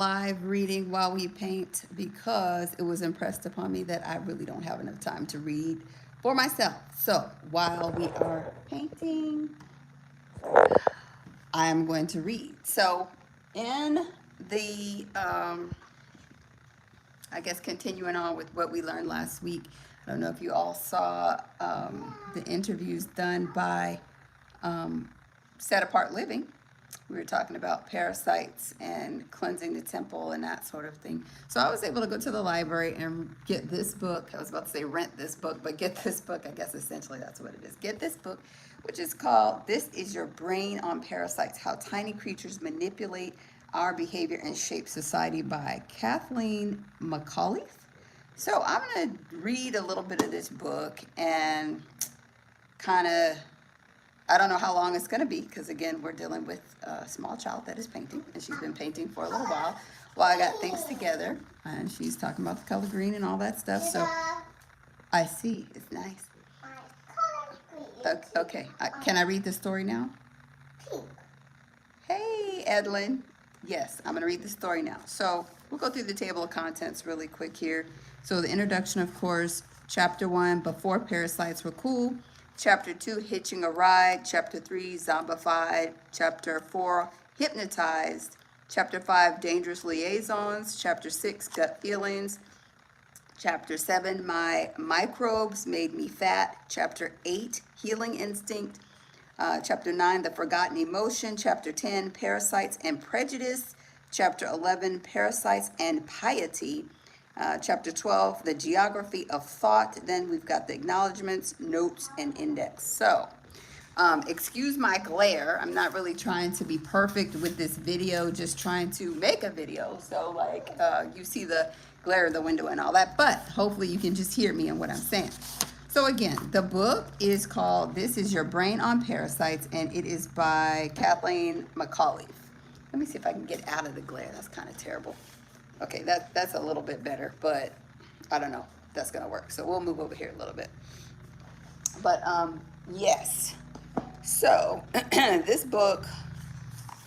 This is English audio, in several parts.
live reading while we paint because it was impressed upon me that I really don't have enough time to read for myself. So while we are painting, I am going to read. So in the, I guess continuing on with what we learned last week, I don't know if you all saw the interviews done by Set Apart Living. We were talking about parasites and cleansing the temple and that sort of thing. So I was able to go to the library and get this book. I was about to say rent this book, but get this book. I guess essentially that's what it is. Get this book, which is called This Is Your Brain on Parasites, How Tiny Creatures Manipulate Our Behavior and Shape Society by Kathleen McAuliffe. So I'm going to read a little bit of this book and kind of, I don't know how long it's going to be because, again, we're dealing with a small child that is painting, and she's been painting for a little while I got things together, and she's talking about the color green and all that stuff. So I see. It's nice. Okay. Can I read the story now? Hey, Edlin. Yes, I'm going to read the story now. So we'll go through the table of contents really quick here. So the introduction, of course, chapter 1, Before Parasites Were Cool. Chapter 2, Hitching a Ride. Chapter 3, Zombified. Chapter 4, Hypnotized. Chapter 5, Dangerous Liaisons. Chapter 6, Gut Feelings. Chapter 7, My Microbes Made Me Fat. Chapter 8, Healing Instinct. Chapter 9, The Forgotten Emotion. Chapter 10, Parasites and Prejudice. Chapter 11, Parasites and Piety. Chapter 12, The Geography of Thought. Then we've got the acknowledgments, notes, and index. So, excuse my glare. I'm not really trying to be perfect with this video, just trying to make a video. So, you see the glare of the window and all that. But hopefully you can just hear me and what I'm saying. So again, the book is called This Is Your Brain on Parasites, and it is by Kathleen McAuliffe. Let me see if I can get out of the glare. That's kind of terrible. Okay, that's a little bit better, but I don't know if that's going to work. So we'll move over here a little bit. But yes. So this book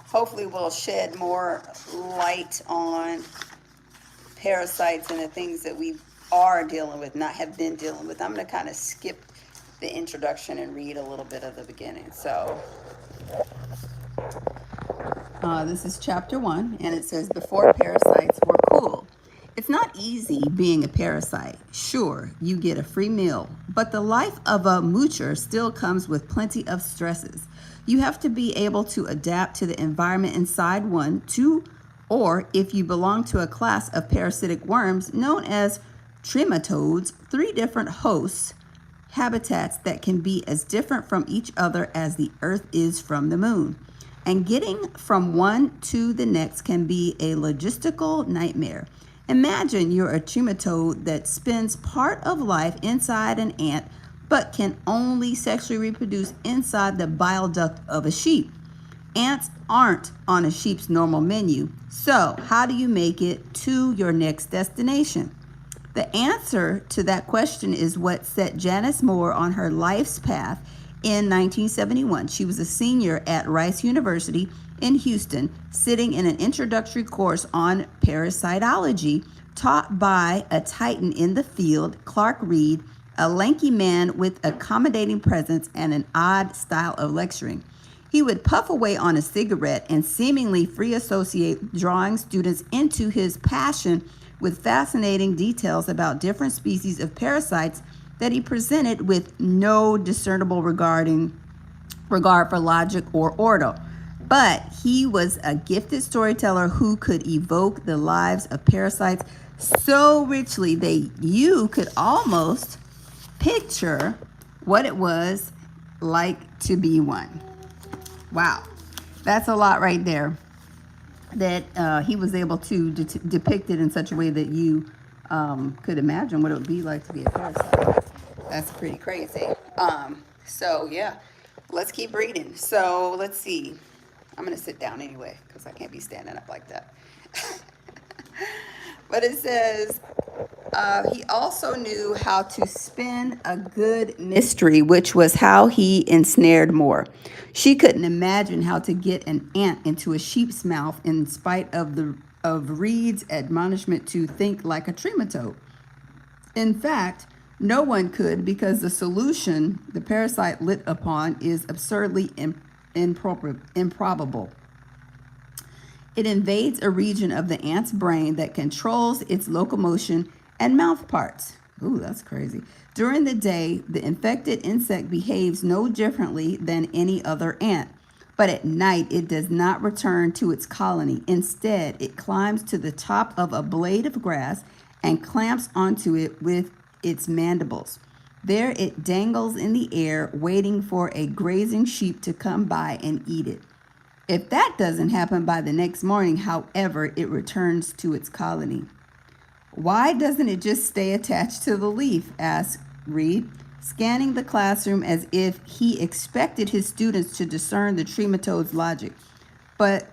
hopefully will shed more light on parasites and the things that we are dealing with, not have been dealing with. I'm going to kind of skip the introduction and read a little bit of the beginning. So this is chapter 1, and it says, Before Parasites Were Cool. It's not easy being a parasite. Sure, you get a free meal, but the life of a moocher still comes with plenty of stresses. You have to be able to adapt to the environment inside one, or if you belong to a class of parasitic worms known as trematodes, 3 different hosts, habitats that can be as different from each other as the Earth is from the moon. And getting from one to the next can be a logistical nightmare. Imagine you're a trematode that spends part of life inside an ant, but can only sexually reproduce inside the bile duct of a sheep. Ants aren't on a sheep's normal menu, so how do you make it to your next destination? The answer to that question is what set Janice Moore on her life's path in 1971. She was a senior at Rice University in Houston, sitting in an introductory course on parasitology taught by a titan in the field, Clark Reed, a lanky man with accommodating presence and an odd style of lecturing. He would puff away on a cigarette and seemingly free associate, drawing students into his passion with fascinating details about different species of parasites that he presented with no discernible regard for logic or order. But he was a gifted storyteller who could evoke the lives of parasites so richly that you could almost picture what it was like to be one. Wow, that's a lot right there. That he was able to depict it in such a way that you could imagine what it would be like to be a parasite. That's pretty crazy. So yeah, let's keep reading. So let's see. I'm going to sit down anyway because I can't be standing up like that. But it says, he also knew how to spin a good mystery, which was how he ensnared Moore. She couldn't imagine how to get an ant into a sheep's mouth in spite of the of Reed's admonishment to think like a trematode. In fact, no one could because the solution the parasite lit upon is absurdly improbable. It invades a region of the ant's brain that controls its locomotion and mouth parts. Ooh, that's crazy. During the day, the infected insect behaves no differently than any other ant. But at night, it does not return to its colony. Instead, it climbs to the top of a blade of grass and clamps onto it with its mandibles. There it dangles in the air, waiting for a grazing sheep to come by and eat it. If that doesn't happen by the next morning, however, it returns to its colony. Why doesn't it just stay attached to the leaf? Asked Reed, scanning the classroom as if he expected his students to discern the trematode's logic. But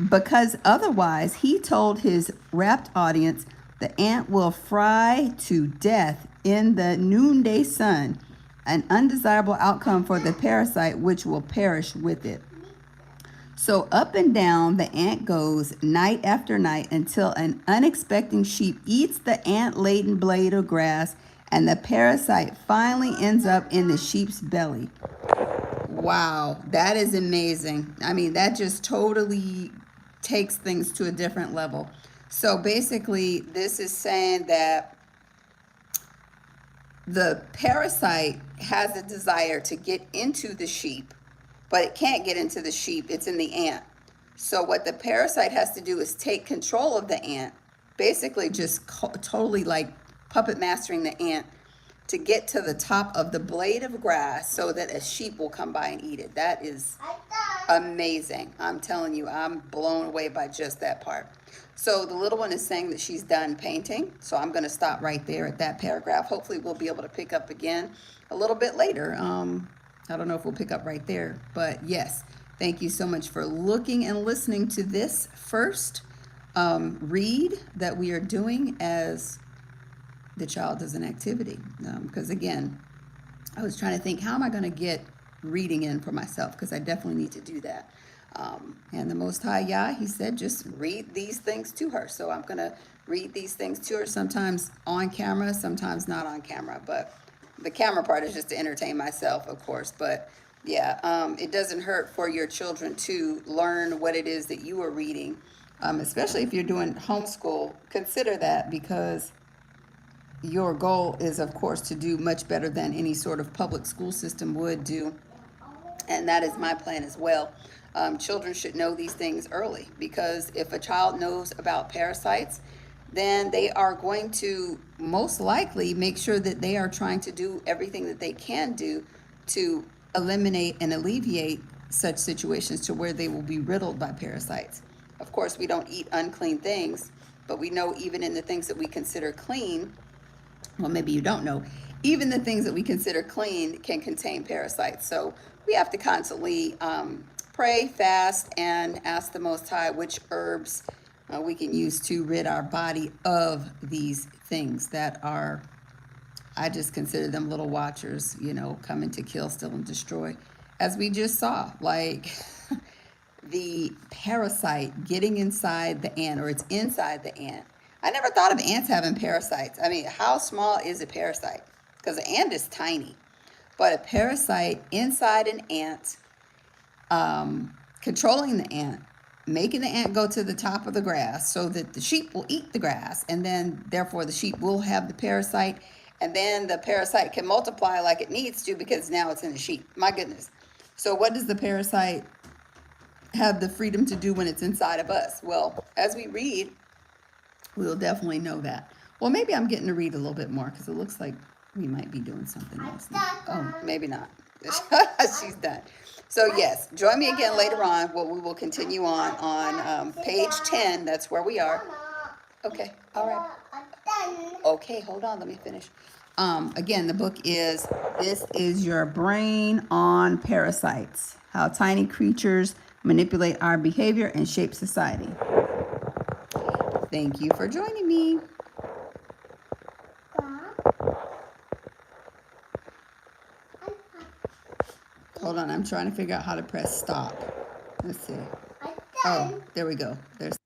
because otherwise, he told his rapt audience, the ant will fry to death in the noonday sun, an undesirable outcome for the parasite which will perish with it. So up and down the ant goes night after night until an unexpected sheep eats the ant-laden blade of grass and the parasite finally ends up in the sheep's belly. Wow, that is amazing. I mean, that just totally takes things to a different level. So basically, this is saying that the parasite has a desire to get into the sheep, but it can't get into the sheep, it's in the ant. So what the parasite has to do is take control of the ant, basically just totally like puppet mastering the ant to get to the top of the blade of grass so that a sheep will come by and eat it. That is amazing. I'm telling you, I'm blown away by just that part. So the little one is saying that she's done painting. So I'm going to stop right there at that paragraph. Hopefully we'll be able to pick up again a little bit later. I don't know if we'll pick up right there, but yes, thank you so much for looking and listening to this first read that we are doing as the child does an activity. Because again, I was trying to think, how am I going to get reading in for myself? Because I definitely need to do that. And the Most High Yah, he said, just read these things to her. So I'm going to read these things to her, sometimes on camera, sometimes not on camera. But the camera part is just to entertain myself, of course. But yeah, it doesn't hurt for your children to learn what it is that you are reading, especially if you're doing homeschool. Consider that, because your goal is, of course, to do much better than any sort of public school system would do. And that is my plan as well. Children should know these things early, because if a child knows about parasites, then they are going to most likely make sure that they are trying to do everything that they can do to eliminate and alleviate such situations to where they will be riddled by parasites. Of course, we don't eat unclean things, but we know even in the things that we consider clean, well, maybe you don't know, even the things that we consider clean can contain parasites. So we have to constantly pray, fast, and ask the Most High which herbs we can use to rid our body of these things that are, I just consider them little watchers, you know, coming to kill, steal, and destroy. As we just saw, like the parasite getting inside the ant, or it's inside the ant. I never thought of ants having parasites. I mean, how small is a parasite? Because an ant is tiny. But a parasite inside an ant, controlling the ant, making the ant go to the top of the grass so that the sheep will eat the grass, and then therefore the sheep will have the parasite, and then the parasite can multiply like it needs to because now it's in the sheep. My goodness. So what does the parasite have the freedom to do when it's inside of us? Well, as we read, we'll definitely know that. Well, maybe I'm getting to read a little bit more, because it looks like we might be doing something else now. Oh, maybe not. She's done. So yes, join me again later on. Well, we will continue on page 10. That's where we are. Okay, all right. Okay, hold on, let me finish. Again, the book is This Is Your Brain on Parasites: How Tiny Creatures Manipulate Our Behavior and Shape Society. Thank you for joining me. Hold on, I'm trying to figure out how to press stop. Let's see. Oh, there we go. There's